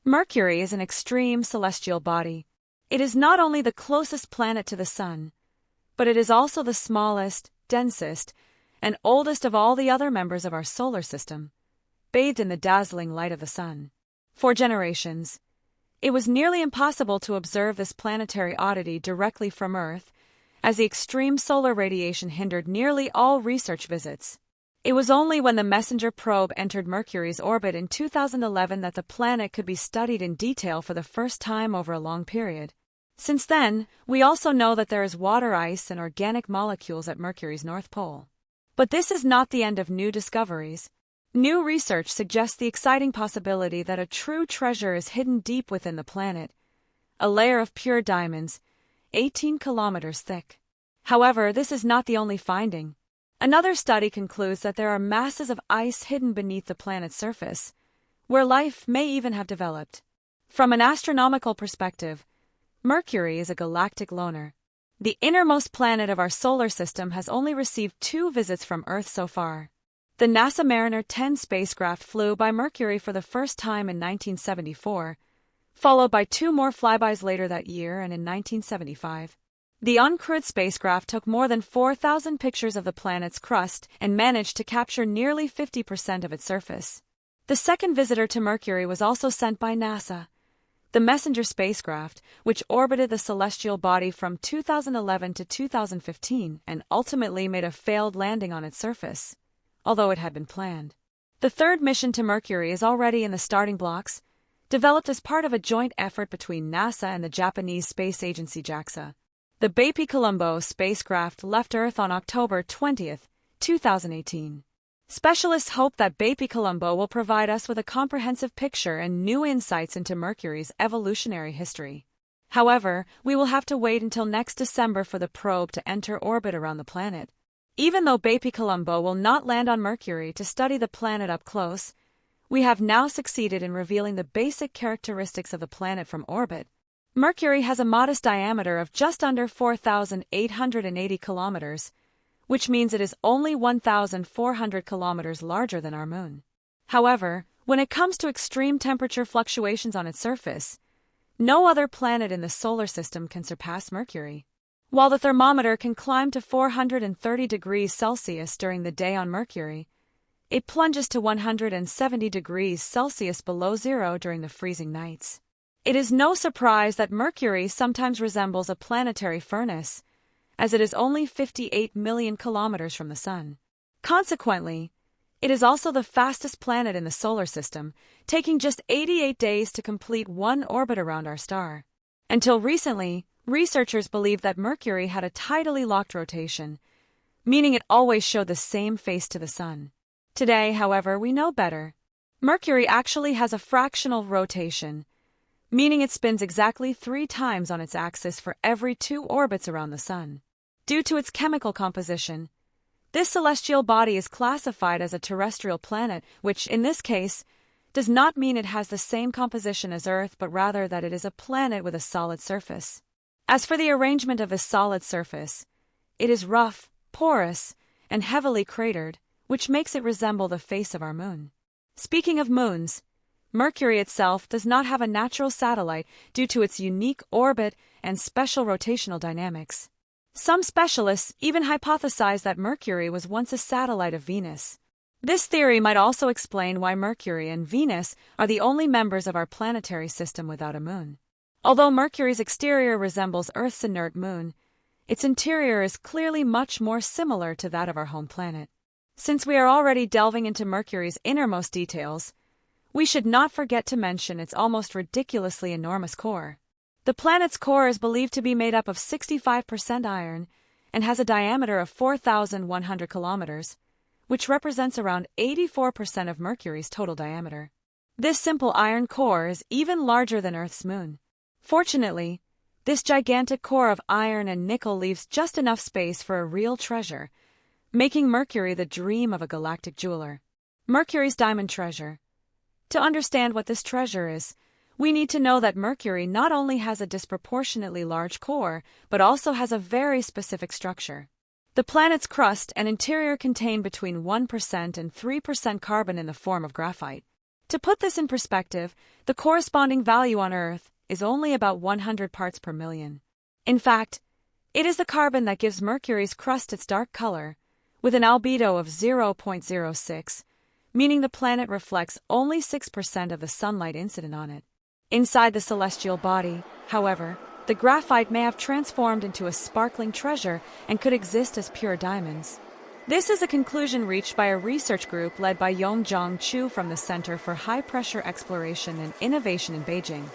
Mercury is an extreme celestial body. It is not only the closest planet to the Sun, but it is also the smallest, densest, and oldest of all the other members of our solar system, bathed in the dazzling light of the Sun. For generations, it was nearly impossible to observe this planetary oddity directly from Earth, as the extreme solar radiation hindered nearly all research visits. It was only when the MESSENGER probe entered Mercury's orbit in 2011 that the planet could be studied in detail for the first time over a long period. Since then, we also know that there is water ice and organic molecules at Mercury's North Pole. But this is not the end of new discoveries. New research suggests the exciting possibility that a true treasure is hidden deep within the planet, a layer of pure diamonds, 18 kilometers thick. However, this is not the only finding. Another study concludes that there are masses of ice hidden beneath the planet's surface, where life may even have developed. From an astronomical perspective, Mercury is a galactic loner. The innermost planet of our solar system has only received 2 visits from Earth so far. The NASA Mariner 10 spacecraft flew by Mercury for the first time in 1974, followed by 2 more flybys later that year and in 1975. The uncrewed spacecraft took more than 4,000 pictures of the planet's crust and managed to capture nearly 50% of its surface. The second visitor to Mercury was also sent by NASA. The MESSENGER spacecraft, which orbited the celestial body from 2011 to 2015 and ultimately made a failed landing on its surface, although it had been planned. The third mission to Mercury is already in the starting blocks, developed as part of a joint effort between NASA and the Japanese space agency JAXA. The Bepi-Colombo spacecraft left Earth on October 20, 2018. Specialists hope that Bepi-Colombo will provide us with a comprehensive picture and new insights into Mercury's evolutionary history. However, we will have to wait until next December for the probe to enter orbit around the planet. Even though Bepi-Colombo will not land on Mercury to study the planet up close, we have now succeeded in revealing the basic characteristics of the planet from orbit. Mercury has a modest diameter of just under 4,880 kilometers, which means it is only 1,400 kilometers larger than our Moon. However, when it comes to extreme temperature fluctuations on its surface, no other planet in the solar system can surpass Mercury. While the thermometer can climb to 430 degrees Celsius during the day on Mercury, it plunges to 170 degrees Celsius below zero during the freezing nights. It is no surprise that Mercury sometimes resembles a planetary furnace, as it is only 58 million kilometers from the Sun. Consequently, it is also the fastest planet in the solar system, taking just 88 days to complete one orbit around our star. Until recently, researchers believed that Mercury had a tidally locked rotation, meaning it always showed the same face to the Sun. Today, however, we know better. Mercury actually has a fractional rotation, meaning it spins exactly 3 times on its axis for every 2 orbits around the Sun. Due to its chemical composition, this celestial body is classified as a terrestrial planet, which, in this case, does not mean it has the same composition as Earth, but rather that it is a planet with a solid surface. As for the arrangement of this solid surface, it is rough, porous, and heavily cratered, which makes it resemble the face of our Moon. Speaking of moons, Mercury itself does not have a natural satellite due to its unique orbit and special rotational dynamics. Some specialists even hypothesize that Mercury was once a satellite of Venus. This theory might also explain why Mercury and Venus are the only members of our planetary system without a moon. Although Mercury's exterior resembles Earth's inert moon, its interior is clearly much more similar to that of our home planet. Since we are already delving into Mercury's innermost details, we should not forget to mention its almost ridiculously enormous core. The planet's core is believed to be made up of 65% iron and has a diameter of 4,100 kilometers, which represents around 84% of Mercury's total diameter. This simple iron core is even larger than Earth's moon. Fortunately, this gigantic core of iron and nickel leaves just enough space for a real treasure, making Mercury the dream of a galactic jeweler. Mercury's diamond treasure. To understand what this treasure is, we need to know that Mercury not only has a disproportionately large core, but also has a very specific structure. The planet's crust and interior contain between 1% and 3% carbon in the form of graphite. To put this in perspective, the corresponding value on Earth is only about 100 parts per million. In fact, it is the carbon that gives Mercury's crust its dark color, with an albedo of 0.06, meaning the planet reflects only 6% of the sunlight incident on it. Inside the celestial body, however, the graphite may have transformed into a sparkling treasure and could exist as pure diamonds. This is a conclusion reached by a research group led by Yongjong Chu from the Center for High-Pressure Exploration and Innovation in Beijing.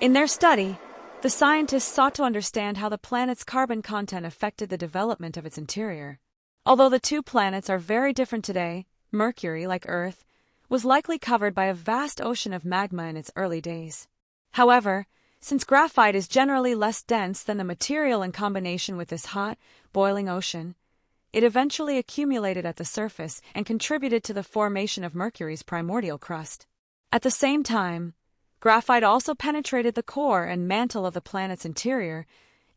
In their study, the scientists sought to understand how the planet's carbon content affected the development of its interior. Although the two planets are very different today, Mercury, like Earth, was likely covered by a vast ocean of magma in its early days. However, since graphite is generally less dense than the material in combination with this hot, boiling ocean, it eventually accumulated at the surface and contributed to the formation of Mercury's primordial crust. At the same time, graphite also penetrated the core and mantle of the planet's interior,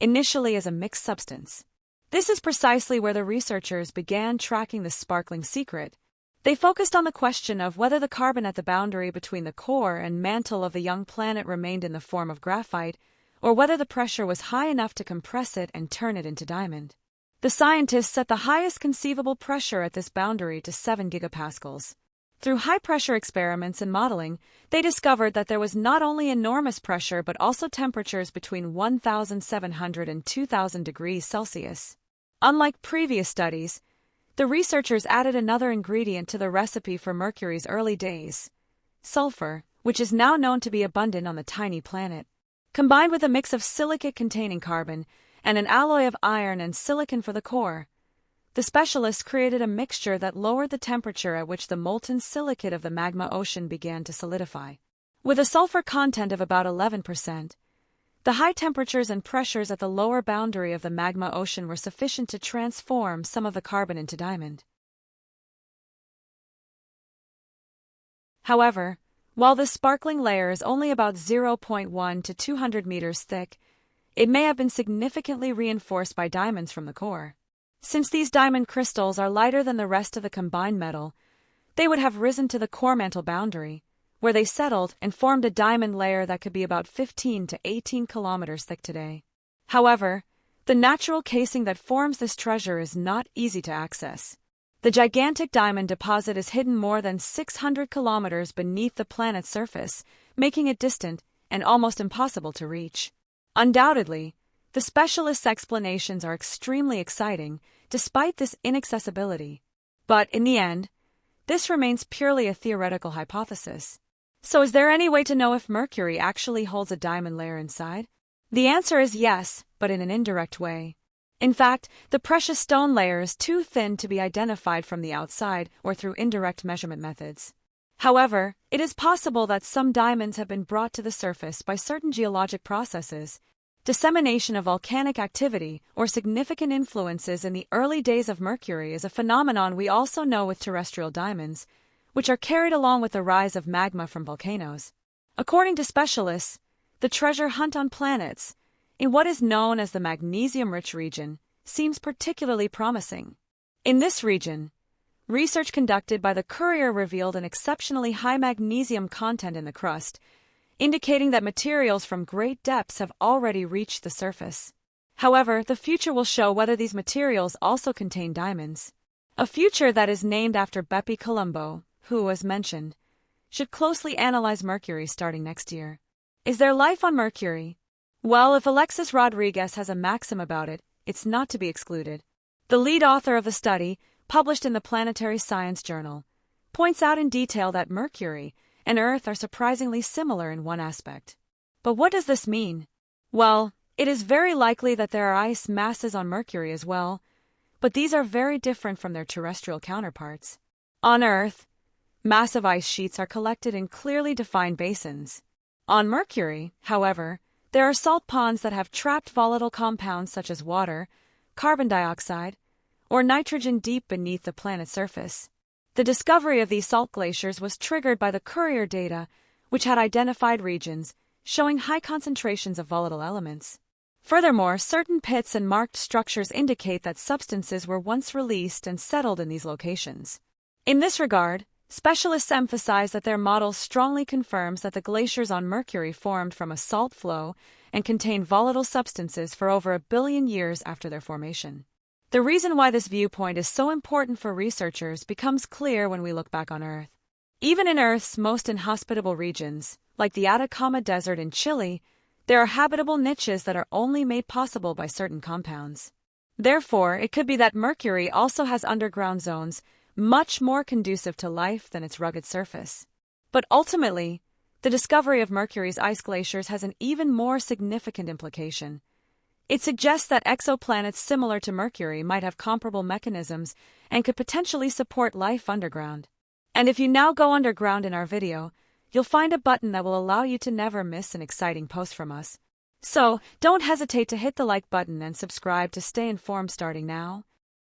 initially as a mixed substance. This is precisely where the researchers began tracking the sparkling secret. They focused on the question of whether the carbon at the boundary between the core and mantle of the young planet remained in the form of graphite, or whether the pressure was high enough to compress it and turn it into diamond. The scientists set the highest conceivable pressure at this boundary to 7 gigapascals. Through high-pressure experiments and modeling, they discovered that there was not only enormous pressure but also temperatures between 1,700 and 2,000 degrees Celsius. Unlike previous studies, the researchers added another ingredient to the recipe for Mercury's early days: sulfur, which is now known to be abundant on the tiny planet. Combined with a mix of silicate-containing carbon and an alloy of iron and silicon for the core, the specialists created a mixture that lowered the temperature at which the molten silicate of the magma ocean began to solidify. With a sulfur content of about 11%, the high temperatures and pressures at the lower boundary of the magma ocean were sufficient to transform some of the carbon into diamond. However, while this sparkling layer is only about 0.1 to 200 meters thick, it may have been significantly reinforced by diamonds from the core. Since these diamond crystals are lighter than the rest of the combined metal, they would have risen to the core mantle boundary, where they settled and formed a diamond layer that could be about 15 to 18 kilometers thick today. However, the natural casing that forms this treasure is not easy to access. The gigantic diamond deposit is hidden more than 600 kilometers beneath the planet's surface, making it distant and almost impossible to reach. Undoubtedly, the specialists' explanations are extremely exciting, despite this inaccessibility. But in the end, this remains purely a theoretical hypothesis. So is there any way to know if Mercury actually holds a diamond layer inside? The answer is yes, but in an indirect way. In fact, the precious stone layer is too thin to be identified from the outside or through indirect measurement methods. However, it is possible that some diamonds have been brought to the surface by certain geologic processes, dissemination of volcanic activity, or significant influences in the early days of Mercury is a phenomenon we also know with terrestrial diamonds, which are carried along with the rise of magma from volcanoes. According to specialists, the treasure hunt on planets, in what is known as the magnesium-rich region, seems particularly promising. In this region, research conducted by the Courier revealed an exceptionally high magnesium content in the crust, indicating that materials from great depths have already reached the surface. However, the future will show whether these materials also contain diamonds. A future that is named after Bepi Colombo, who, as mentioned, should closely analyze Mercury starting next year. Is there life on Mercury? Well, if Alexis Rodriguez has a maxim about it, it's not to be excluded. The lead author of the study, published in the Planetary Science Journal, points out in detail that Mercury and Earth are surprisingly similar in one aspect. But what does this mean? Well, it is very likely that there are ice masses on Mercury as well, but these are very different from their terrestrial counterparts. On Earth, massive ice sheets are collected in clearly defined basins. On Mercury, however, there are salt ponds that have trapped volatile compounds such as water, carbon dioxide, or nitrogen deep beneath the planet's surface. The discovery of these salt glaciers was triggered by the Courier data, which had identified regions showing high concentrations of volatile elements. Furthermore, certain pits and marked structures indicate that substances were once released and settled in these locations. In this regard, Specialists emphasize that their model strongly confirms that the glaciers on Mercury formed from a salt flow and contain volatile substances for over 1 billion years after their formation. The reason why this viewpoint is so important for researchers becomes clear when we look back on Earth. Even in Earth's most inhospitable regions, like the Atacama Desert in Chile, there are habitable niches that are only made possible by certain compounds. Therefore, it could be that Mercury also has underground zones much more conducive to life than its rugged surface. But ultimately, the discovery of Mercury's ice glaciers has an even more significant implication. It suggests that exoplanets similar to Mercury might have comparable mechanisms and could potentially support life underground. And if you now go underground in our video, you'll find a button that will allow you to never miss an exciting post from us. So, don't hesitate to hit the like button and subscribe to stay informed starting now.